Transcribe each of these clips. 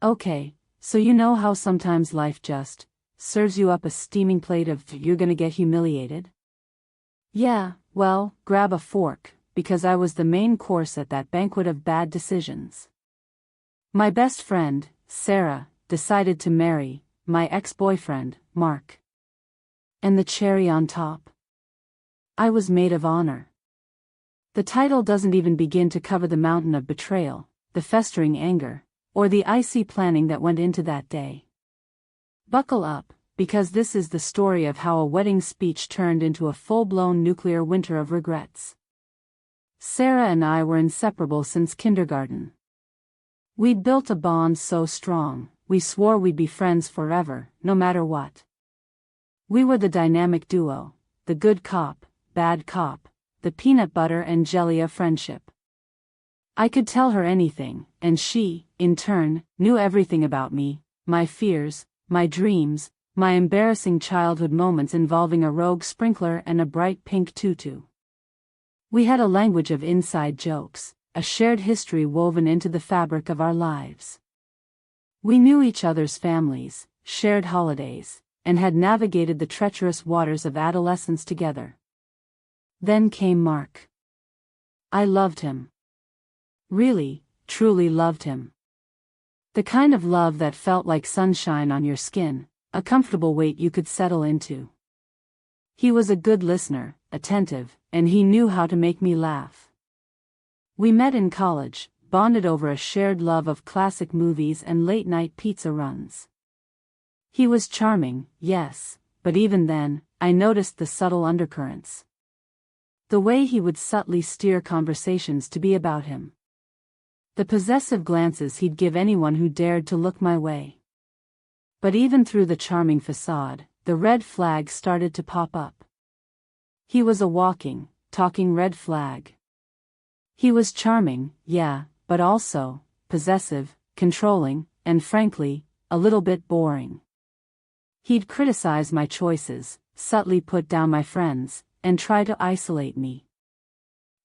Okay, so you know how sometimes life just serves you up a steaming plate of you're gonna get humiliated? Yeah, well, grab a fork, because I was the main course at that banquet of bad decisions. My best friend, Sarah, decided to marry my ex-boyfriend, Mark. And the cherry on top? I was maid of honor. The title doesn't even begin to cover the mountain of betrayal, the festering anger, or the icy planning that went into that day. Buckle up, because this is the story of how a wedding speech turned into a full-blown nuclear winter of regrets. Sarah and I were inseparable since kindergarten. We'd built a bond so strong, we swore we'd be friends forever, no matter what. We were the dynamic duo, the good cop, bad cop, the peanut butter and jelly of friendship. I could tell her anything, and she, in turn, knew everything about me, my fears, my dreams, my embarrassing childhood moments involving a rogue sprinkler and a bright pink tutu. We had a language of inside jokes, a shared history woven into the fabric of our lives. We knew each other's families, shared holidays, and had navigated the treacherous waters of adolescence together. Then came Mark. I loved him. Really, truly loved him. The kind of love that felt like sunshine on your skin, a comfortable weight you could settle into. He was a good listener, attentive, and he knew how to make me laugh. We met in college, bonded over a shared love of classic movies and late-night pizza runs. He was charming, yes, but even then, I noticed the subtle undercurrents. The way he would subtly steer conversations to be about him. The possessive glances he'd give anyone who dared to look my way. But even through the charming facade, the red flag started to pop up. He was a walking, talking red flag. He was charming, yeah, but also possessive, controlling, and frankly, a little bit boring. He'd criticize my choices, subtly put down my friends, and try to isolate me.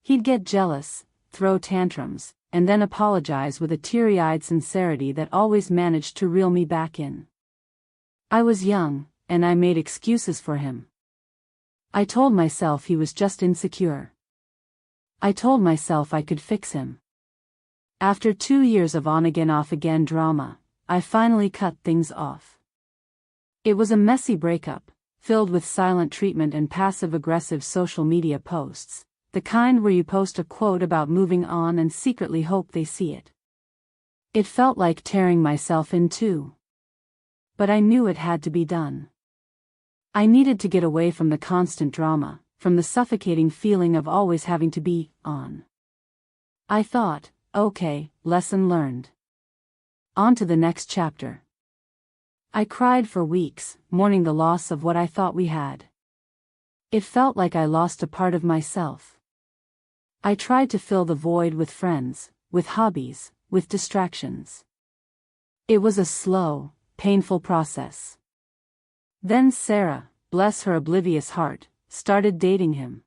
He'd get jealous, throw tantrums, and then apologize with a teary-eyed sincerity that always managed to reel me back in. I was young, and I made excuses for him. I told myself he was just insecure. I told myself I could fix him. After 2 years of on-again off-again drama, I finally cut things off. It was a messy breakup, filled with silent treatment and passive-aggressive social media posts, the kind where you post a quote about moving on and secretly hope they see it. It felt like tearing myself in two. But I knew it had to be done. I needed to get away from the constant drama, from the suffocating feeling of always having to be on. I thought, okay, lesson learned. On to the next chapter. I cried for weeks, mourning the loss of what I thought we had. It felt like I lost a part of myself. I tried to fill the void with friends, with hobbies, with distractions. It was a slow, painful process. Then Sarah, bless her oblivious heart, started dating him.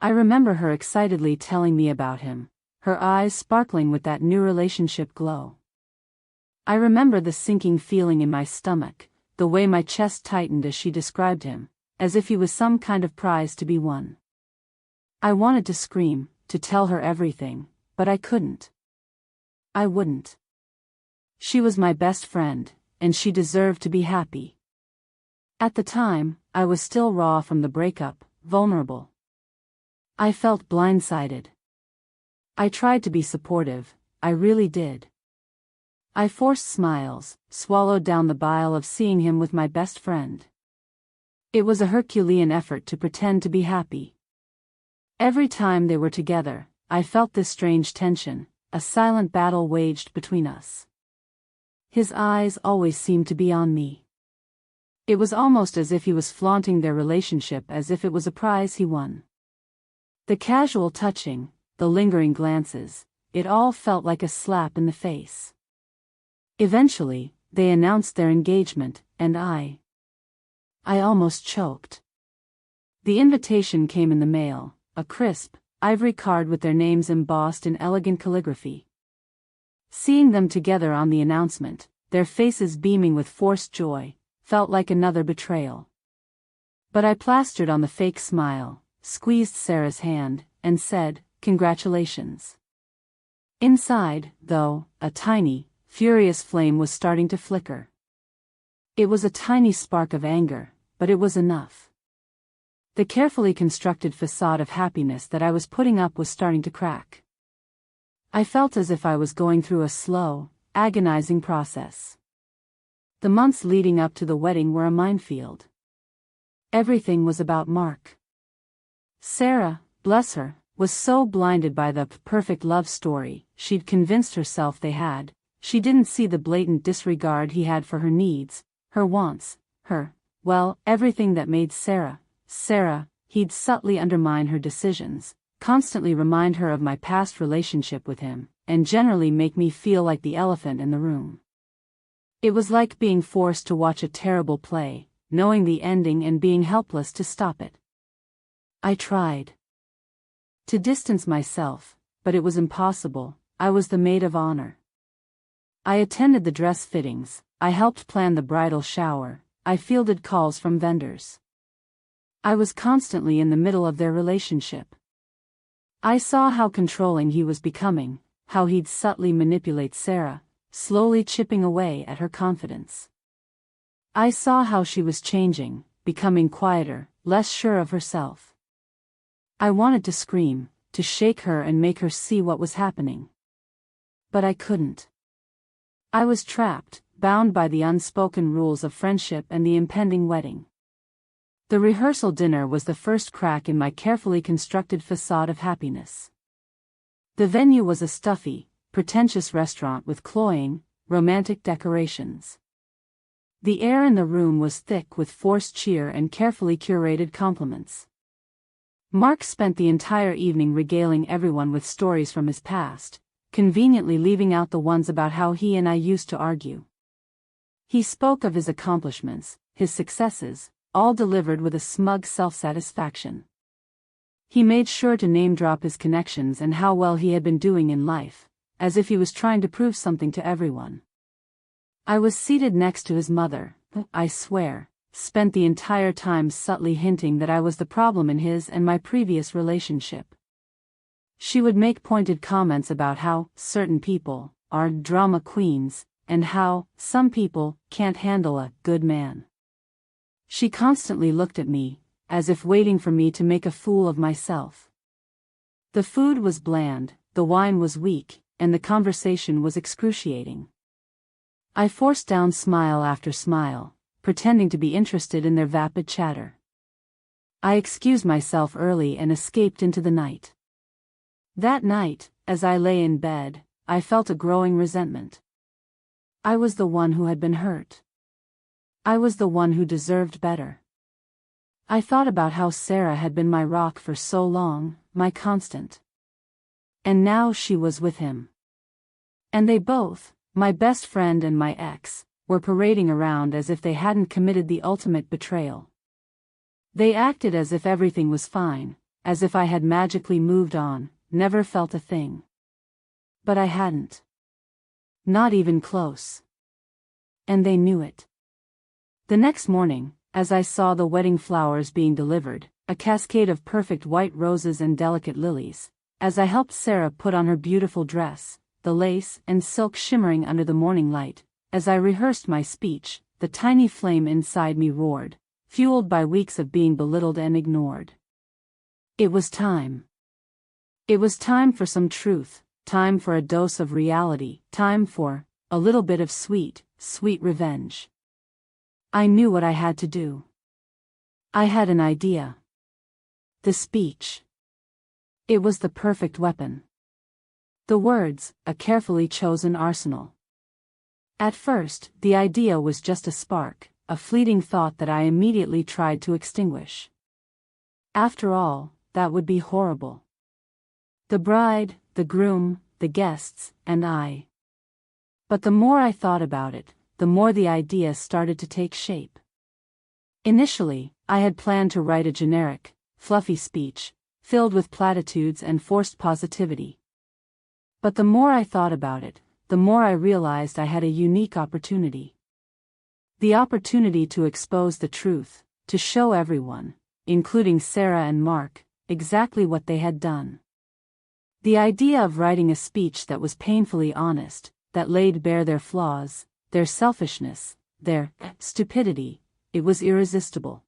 I remember her excitedly telling me about him, her eyes sparkling with that new relationship glow. I remember the sinking feeling in my stomach, the way my chest tightened as she described him, as if he was some kind of prize to be won. I wanted to scream, to tell her everything, but I couldn't. I wouldn't. She was my best friend, and she deserved to be happy. At the time, I was still raw from the breakup, vulnerable. I felt blindsided. I tried to be supportive, I really did. I forced smiles, swallowed down the bile of seeing him with my best friend. It was a Herculean effort to pretend to be happy. Every time they were together, I felt this strange tension, a silent battle waged between us. His eyes always seemed to be on me. It was almost as if he was flaunting their relationship as if it was a prize he won. The casual touching, the lingering glances, it all felt like a slap in the face. Eventually, they announced their engagement, and I almost choked. The invitation came in the mail, a crisp, ivory card with their names embossed in elegant calligraphy. Seeing them together on the announcement, their faces beaming with forced joy, felt like another betrayal. But I plastered on the fake smile, squeezed Sarah's hand, and said, "Congratulations." Inside, though, a tiny, furious flame was starting to flicker. It was a tiny spark of anger, but it was enough. The carefully constructed facade of happiness that I was putting up was starting to crack. I felt as if I was going through a slow, agonizing process. The months leading up to the wedding were a minefield. Everything was about Mark. Sarah, bless her, was so blinded by the perfect love story she'd convinced herself they had. She didn't see the blatant disregard he had for her needs, her wants, everything that made Sarah. He'd subtly undermine her decisions, constantly remind her of my past relationship with him, and generally make me feel like the elephant in the room. It was like being forced to watch a terrible play, knowing the ending and being helpless to stop it. I tried to distance myself, but it was impossible. I was the maid of honor. I attended the dress fittings, I helped plan the bridal shower, I fielded calls from vendors. I was constantly in the middle of their relationship. I saw how controlling he was becoming, how he'd subtly manipulate Sarah, slowly chipping away at her confidence. I saw how she was changing, becoming quieter, less sure of herself. I wanted to scream, to shake her and make her see what was happening. But I couldn't. I was trapped, bound by the unspoken rules of friendship and the impending wedding. The rehearsal dinner was the first crack in my carefully constructed facade of happiness. The venue was a stuffy, pretentious restaurant with cloying, romantic decorations. The air in the room was thick with forced cheer and carefully curated compliments. Mark spent the entire evening regaling everyone with stories from his past, conveniently leaving out the ones about how he and I used to argue. He spoke of his accomplishments, his successes, all delivered with a smug self-satisfaction. He made sure to name-drop his connections and how well he had been doing in life, as if he was trying to prove something to everyone. I was seated next to his mother, who, I swear, spent the entire time subtly hinting that I was the problem in his and my previous relationship. She would make pointed comments about how certain people are drama queens, and how some people can't handle a good man. She constantly looked at me, as if waiting for me to make a fool of myself. The food was bland, the wine was weak, and the conversation was excruciating. I forced down smile after smile, pretending to be interested in their vapid chatter. I excused myself early and escaped into the night. That night, as I lay in bed, I felt a growing resentment. I was the one who had been hurt. I was the one who deserved better. I thought about how Sarah had been my rock for so long, my constant. And now she was with him. And they both, my best friend and my ex, were parading around as if they hadn't committed the ultimate betrayal. They acted as if everything was fine, as if I had magically moved on, never felt a thing. But I hadn't. Not even close. And they knew it. The next morning, as I saw the wedding flowers being delivered, a cascade of perfect white roses and delicate lilies, as I helped Sarah put on her beautiful dress, the lace and silk shimmering under the morning light, as I rehearsed my speech, the tiny flame inside me roared, fueled by weeks of being belittled and ignored. It was time. It was time for some truth, time for a dose of reality, time for a little bit of sweet, sweet revenge. I knew what I had to do. I had an idea. The speech. It was the perfect weapon. The words, a carefully chosen arsenal. At first, the idea was just a spark, a fleeting thought that I immediately tried to extinguish. After all, that would be horrible. The bride, the groom, the guests, and I. But the more I thought about it, the more the idea started to take shape. Initially, I had planned to write a generic, fluffy speech, filled with platitudes and forced positivity. But the more I thought about it, the more I realized I had a unique opportunity. The opportunity to expose the truth, to show everyone, including Sarah and Mark, exactly what they had done. The idea of writing a speech that was painfully honest, that laid bare their flaws, their selfishness, their stupidity, it was irresistible.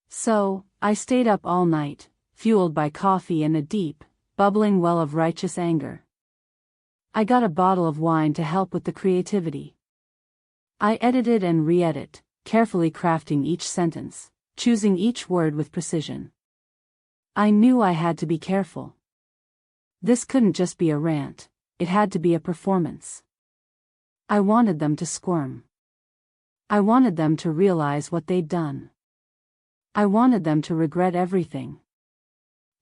So, I stayed up all night, fueled by coffee and a deep, bubbling well of righteous anger. I got a bottle of wine to help with the creativity. I edited and re-edit, carefully crafting each sentence, choosing each word with precision. I knew I had to be careful. This couldn't just be a rant, it had to be a performance. I wanted them to squirm. I wanted them to realize what they'd done. I wanted them to regret everything.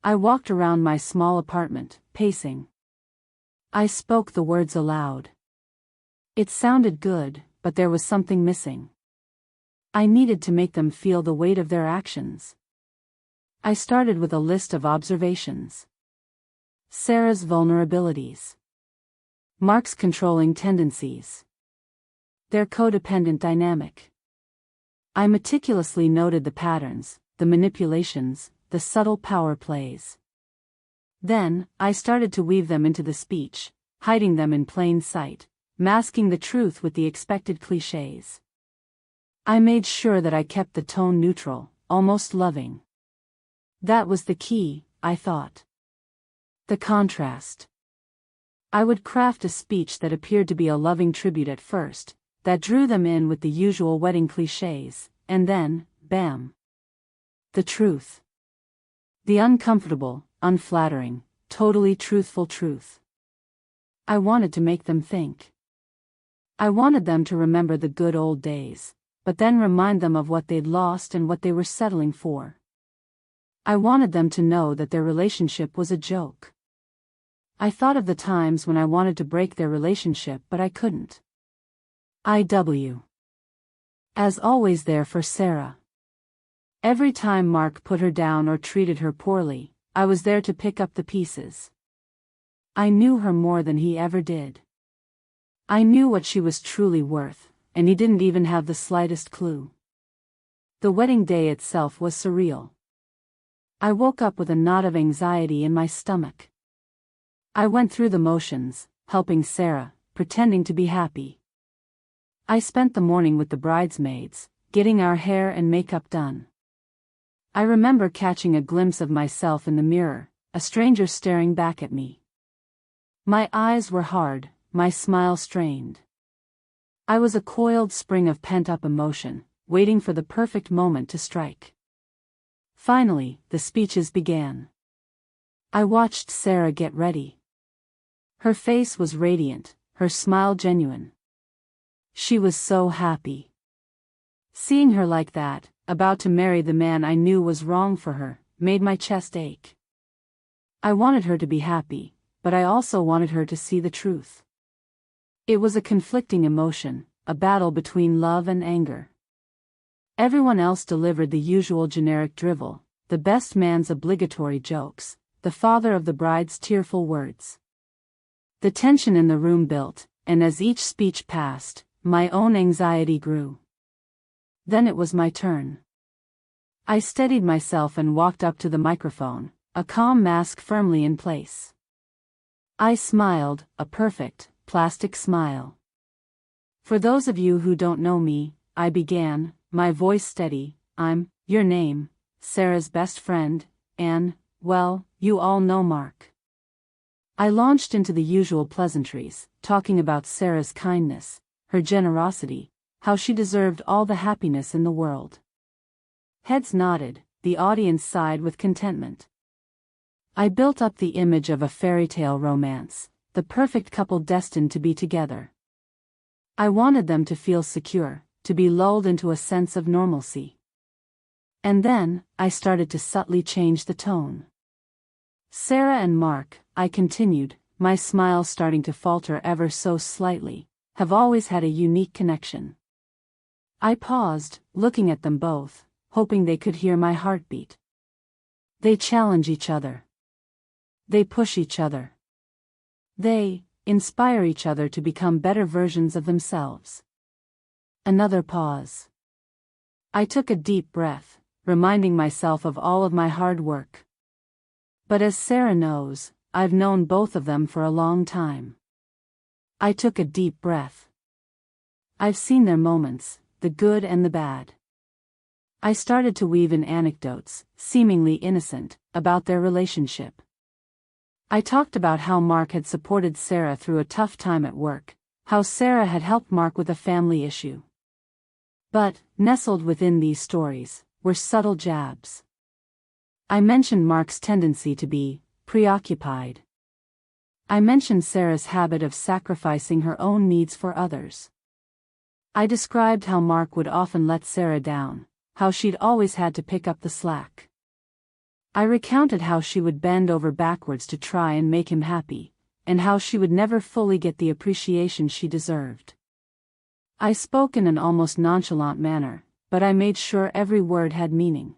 I walked around my small apartment, pacing. I spoke the words aloud. It sounded good, but there was something missing. I needed to make them feel the weight of their actions. I started with a list of observations. Sarah's vulnerabilities. Mark's controlling tendencies. Their codependent dynamic. I meticulously noted the patterns, the manipulations, the subtle power plays. Then, I started to weave them into the speech, hiding them in plain sight, masking the truth with the expected clichés. I made sure that I kept the tone neutral, almost loving. That was the key, I thought. The contrast. I would craft a speech that appeared to be a loving tribute at first, that drew them in with the usual wedding clichés, and then, bam. The truth. The uncomfortable, unflattering, totally truthful truth. I wanted to make them think. I wanted them to remember the good old days, but then remind them of what they'd lost and what they were settling for. I wanted them to know that their relationship was a joke. I thought of the times when I wanted to break their relationship but I couldn't. I.W. As always there for Sarah. Every time Mark put her down or treated her poorly, I was there to pick up the pieces. I knew her more than he ever did. I knew what she was truly worth, and he didn't even have the slightest clue. The wedding day itself was surreal. I woke up with a knot of anxiety in my stomach. I went through the motions, helping Sarah, pretending to be happy. I spent the morning with the bridesmaids, getting our hair and makeup done. I remember catching a glimpse of myself in the mirror, a stranger staring back at me. My eyes were hard, my smile strained. I was a coiled spring of pent-up emotion, waiting for the perfect moment to strike. Finally, the speeches began. I watched Sarah get ready. Her face was radiant, her smile genuine. She was so happy. Seeing her like that, about to marry the man I knew was wrong for her, made my chest ache. I wanted her to be happy, but I also wanted her to see the truth. It was a conflicting emotion, a battle between love and anger. Everyone else delivered the usual generic drivel, the best man's obligatory jokes, the father of the bride's tearful words. The tension in the room built, and as each speech passed, my own anxiety grew. Then it was my turn. I steadied myself and walked up to the microphone, a calm mask firmly in place. I smiled, a perfect, plastic smile. For those of you who don't know me, I began, my voice steady, I'm, your name, Sarah's best friend, and, well, you all know Mark. I launched into the usual pleasantries, talking about Sarah's kindness, her generosity, how she deserved all the happiness in the world. Heads nodded, the audience sighed with contentment. I built up the image of a fairy tale romance, the perfect couple destined to be together. I wanted them to feel secure, to be lulled into a sense of normalcy. And then, I started to subtly change the tone. Sarah and Mark, I continued, my smile starting to falter ever so slightly, have always had a unique connection. I paused, looking at them both, hoping they could hear my heartbeat. They challenge each other. They push each other. They inspire each other to become better versions of themselves. Another pause. I took a deep breath, reminding myself of all of my hard work. But as Sarah knows, I've known both of them for a long time. I took a deep breath. I've seen their moments, the good and the bad. I started to weave in anecdotes, seemingly innocent, about their relationship. I talked about how Mark had supported Sarah through a tough time at work, how Sarah had helped Mark with a family issue. But, nestled within these stories, were subtle jabs. I mentioned Mark's tendency to be preoccupied. I mentioned Sarah's habit of sacrificing her own needs for others. I described how Mark would often let Sarah down, how she'd always had to pick up the slack. I recounted how she would bend over backwards to try and make him happy, and how she would never fully get the appreciation she deserved. I spoke in an almost nonchalant manner, but I made sure every word had meaning.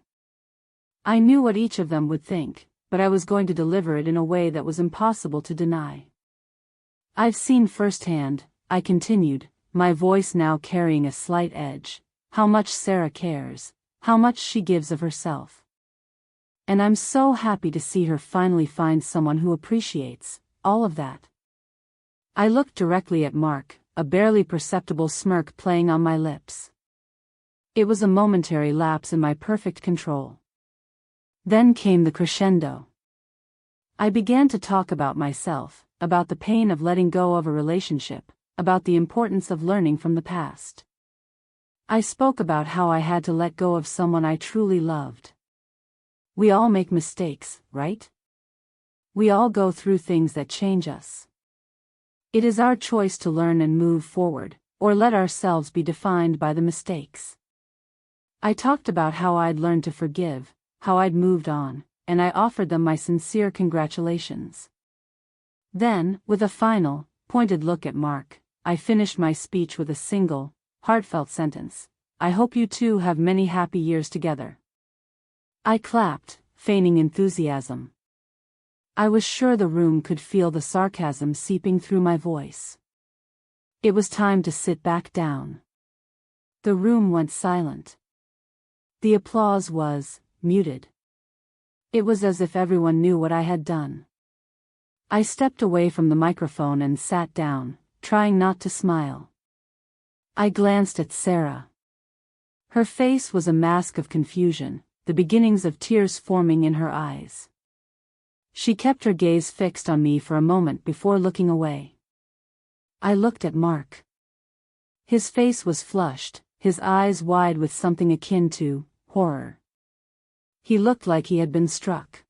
I knew what each of them would think, but I was going to deliver it in a way that was impossible to deny. I've seen firsthand, I continued, my voice now carrying a slight edge, how much Sarah cares, how much she gives of herself. And I'm so happy to see her finally find someone who appreciates all of that. I looked directly at Mark, a barely perceptible smirk playing on my lips. It was a momentary lapse in my perfect control. Then came the crescendo. I began to talk about myself, about the pain of letting go of a relationship, about the importance of learning from the past. I spoke about how I had to let go of someone I truly loved. We all make mistakes, right? We all go through things that change us. It is our choice to learn and move forward, or let ourselves be defined by the mistakes. I talked about how I'd learned to forgive, how I'd moved on, and I offered them my sincere congratulations. Then, with a final, pointed look at Mark, I finished my speech with a single, heartfelt sentence: I hope you two have many happy years together. I clapped, feigning enthusiasm. I was sure the room could feel the sarcasm seeping through my voice. It was time to sit back down. The room went silent. The applause was muted. It was as if everyone knew what I had done. I stepped away from the microphone and sat down, trying not to smile. I glanced at Sarah. Her face was a mask of confusion, the beginnings of tears forming in her eyes. She kept her gaze fixed on me for a moment before looking away. I looked at Mark. His face was flushed, his eyes wide with something akin to horror. He looked like he had been struck.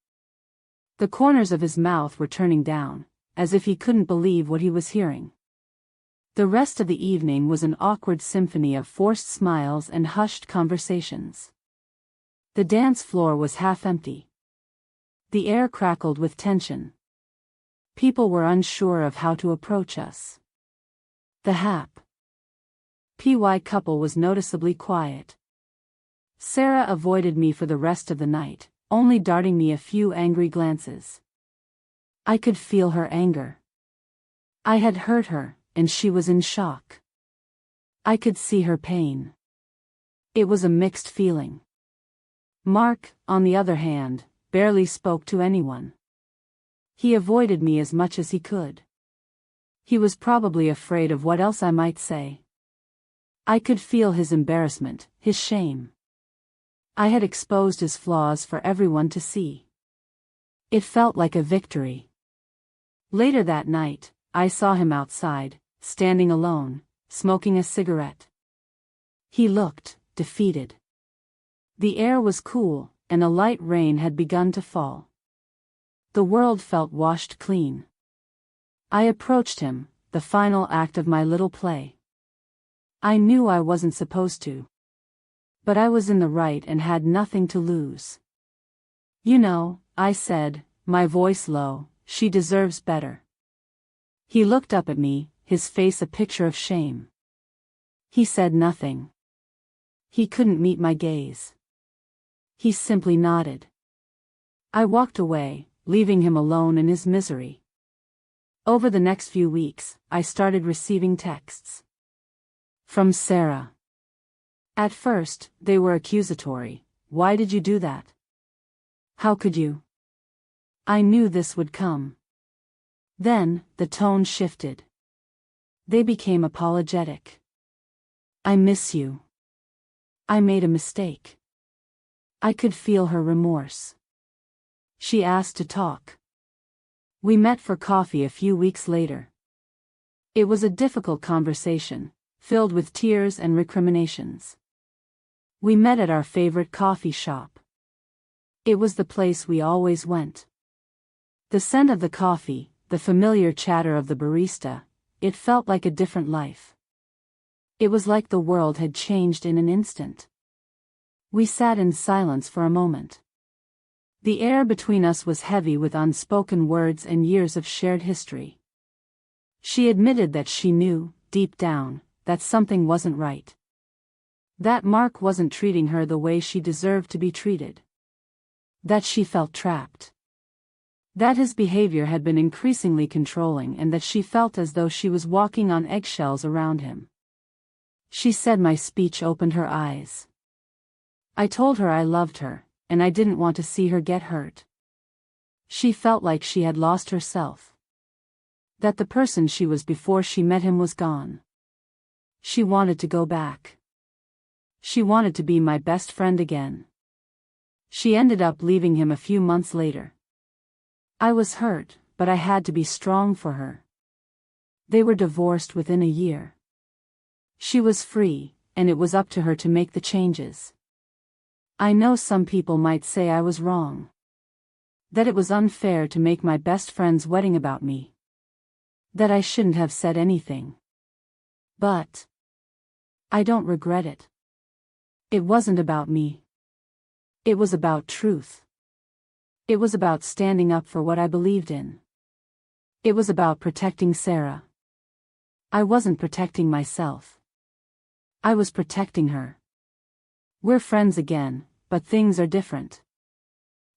The corners of his mouth were turning down, as if he couldn't believe what he was hearing. The rest of the evening was an awkward symphony of forced smiles and hushed conversations. The dance floor was half empty. The air crackled with tension. People were unsure of how to approach us. The happy couple was noticeably quiet. Sarah avoided me for the rest of the night, only darting me a few angry glances. I could feel her anger. I had hurt her, and she was in shock. I could see her pain. It was a mixed feeling. Mark, on the other hand, barely spoke to anyone. He avoided me as much as he could. He was probably afraid of what else I might say. I could feel his embarrassment, his shame. I had exposed his flaws for everyone to see. It felt like a victory. Later that night, I saw him outside, standing alone, smoking a cigarette. He looked defeated. The air was cool, and a light rain had begun to fall. The world felt washed clean. I approached him, the final act of my little play. I knew I wasn't supposed to. But I was in the right and had nothing to lose. You know, I said, my voice low, she deserves better. He looked up at me, his face a picture of shame. He said nothing. He couldn't meet my gaze. He simply nodded. I walked away, leaving him alone in his misery. Over the next few weeks, I started receiving texts from Sarah. At first, they were accusatory. Why did you do that? How could you? I knew this would come. Then, the tone shifted. They became apologetic. I miss you. I made a mistake. I could feel her remorse. She asked to talk. We met for coffee a few weeks later. It was a difficult conversation, filled with tears and recriminations. We met at our favorite coffee shop. It was the place we always went. The scent of the coffee, the familiar chatter of the barista, it felt like a different life. It was like the world had changed in an instant. We sat in silence for a moment. The air between us was heavy with unspoken words and years of shared history. She admitted that she knew, deep down, that something wasn't right. That Mark wasn't treating her the way she deserved to be treated. That she felt trapped. That his behavior had been increasingly controlling and that she felt as though she was walking on eggshells around him. She said my speech opened her eyes. I told her I loved her, and I didn't want to see her get hurt. She felt like she had lost herself. That the person she was before she met him was gone. She wanted to go back. She wanted to be my best friend again. She ended up leaving him a few months later. I was hurt, but I had to be strong for her. They were divorced within a year. She was free, and it was up to her to make the changes. I know some people might say I was wrong. That it was unfair to make my best friend's wedding about me. That I shouldn't have said anything. But I don't regret it. It wasn't about me. It was about truth. It was about standing up for what I believed in. It was about protecting Sarah. I wasn't protecting myself. I was protecting her. We're friends again, but things are different.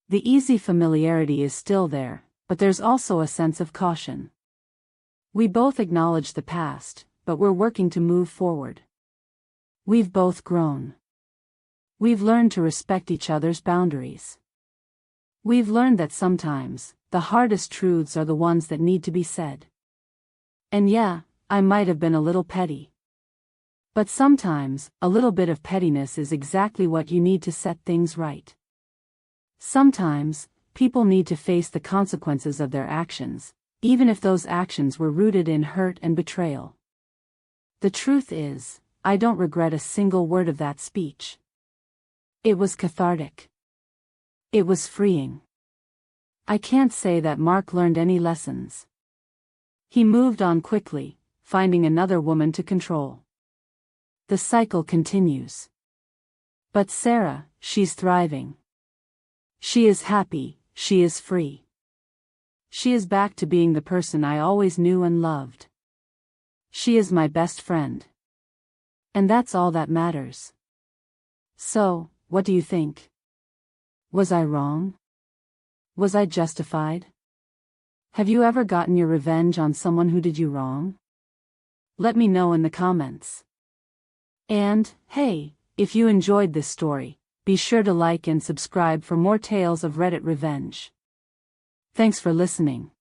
The easy familiarity is still there, but there's also a sense of caution. We both acknowledge the past, but we're working to move forward. We've both grown. We've learned to respect each other's boundaries. We've learned that sometimes, the hardest truths are the ones that need to be said. And yeah, I might have been a little petty. But sometimes, a little bit of pettiness is exactly what you need to set things right. Sometimes, people need to face the consequences of their actions, even if those actions were rooted in hurt and betrayal. The truth is, I don't regret a single word of that speech. It was cathartic. It was freeing. I can't say that Mark learned any lessons. He moved on quickly, finding another woman to control. The cycle continues. But Sarah, she's thriving. She is happy, she is free. She is back to being the person I always knew and loved. She is my best friend. And that's all that matters. So, what do you think? Was I wrong? Was I justified? Have you ever gotten your revenge on someone who did you wrong? Let me know in the comments. And, hey, if you enjoyed this story, be sure to like and subscribe for more tales of Reddit revenge. Thanks for listening.